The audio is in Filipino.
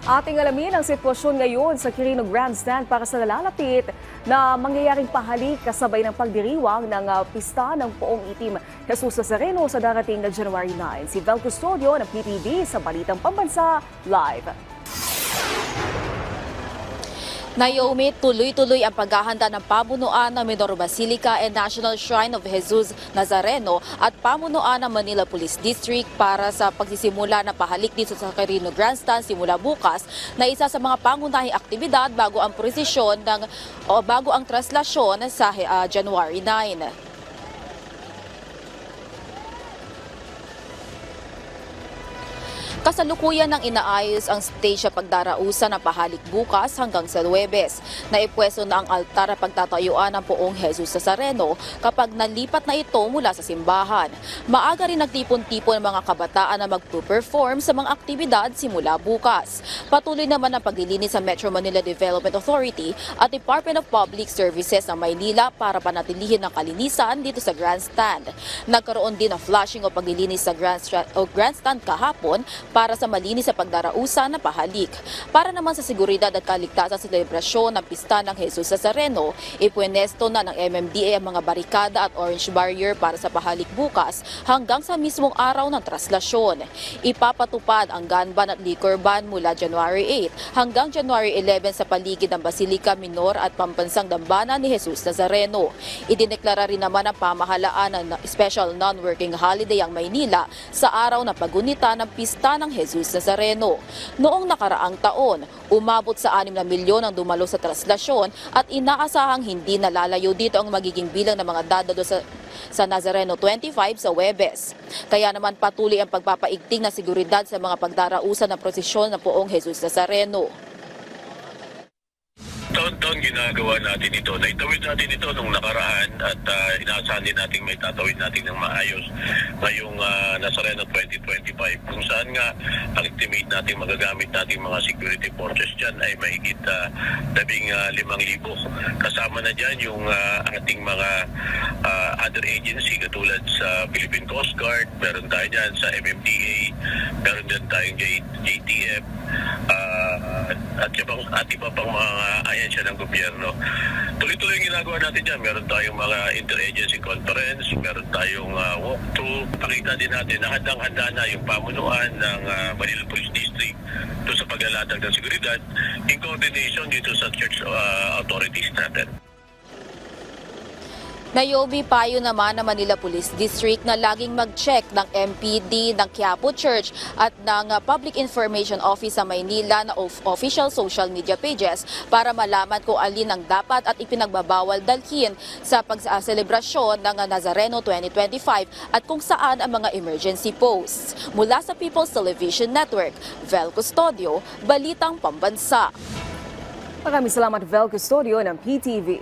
Ating alamin ang sitwasyon ngayon sa Quirino Grandstand para sa nalalapit na mangyayaring pahalik kasabay ng pagdiriwang ng pista ng Poong Itim Jesus Nazareno sa darating na January 9. Si Vel Custodio ng PTV sa Balitang Pambansa Live. Naomi, tuloy-tuloy ang paghahanda ng pamunuan ng Menor Basilica and National Shrine of Jesus Nazareno at pamunuan ng Manila Police District para sa pagsisimula ng pahalik dito sa Quirino Grandstand simula bukas na isa sa mga pangunahing aktibidad bago ang bago ang traslasyon sa January 9. Kasalukuyan ng inaayos ang stage sa pagdarausan ng pahalik bukas hanggang sa Luwebes. Naipwesto na ang altar at pagtatayuan ng Poong Jesus Nazareno kapag nalipat na ito mula sa simbahan. Maaga rin nagtipon-tipon ang mga kabataan na mag-perform sa mga aktibidad simula bukas. Patuloy naman ang paglilinis sa Metro Manila Development Authority at Department of Public Services ng Maynila para panatilihin ang kalinisan dito sa Grandstand. Nagkaroon din ng flashing o paglilinis sa Grandstand kahapon para sa malinis sa pagdarausan na pahalik. Para naman sa seguridad at kaligtasan sa selebrasyon ng pista ng Jesus Nazareno, ipwenesto na ng MMDA ang mga barikada at orange barrier para sa pahalik bukas hanggang sa mismong araw ng traslasyon. Ipapatupad ang gun ban at liquor ban mula January 8 hanggang January 11 sa paligid ng Basilica Minor at Pambansang Dambana ni Jesus Nazareno. Idineklara rin naman ang pamahalaan ng special non-working holiday ang Maynila sa araw na pagunita ng pista ng Jesus Nazareno. Noong nakaraang taon, umabot sa 6 na milyon ang dumalo sa traslasyon at inaasahang hindi nalalayo dito ang magiging bilang ng mga dadalo sa Nazareno 25 sa Huwebes. Kaya naman patuloy ang pagpapaigting na seguridad sa mga pagdarausan ng prosesyon ng Poong Jesus Nazareno. Taon-taon ginagawa natin ito. Naitawid natin ito nung nakaraan at inaasahan din natin may tatawid natin ng maayos ngayong Nazareno 2025. Kung saan nga ang estimate natin magagamit natin mga security forces dyan ay mahigit 15,000. Kasama na dyan yung ating mga other agency katulad sa Philippine Coast Guard, meron tayo dyan sa MMDA, meron dyan tayong JTF, at iba pang mga ahensya ng gobyerno. Tuloy-tuloy yung ginagawa natin dyan. Meron tayong mga interagency conference, meron tayong walkthrough. Pakita din natin na handang-handa na yung pamunuan ng Manila Police District doon sa paglalatag ng seguridad in coordination dito sa church authorities natin. Nayobi payo naman ng Manila Police District na laging mag-check ng MPD, ng Quiapo Church at ng Public Information Office sa Maynila na official social media pages para malaman kung alin ang dapat at ipinagbabawal dalhin sa pagsaselebrasyon ng Nazareno 2025 at kung saan ang mga emergency posts. Mula sa People's Television Network, Vel Custodio, Balitang Pambansa. Maraming salamat, Vel Custodio ng PTV.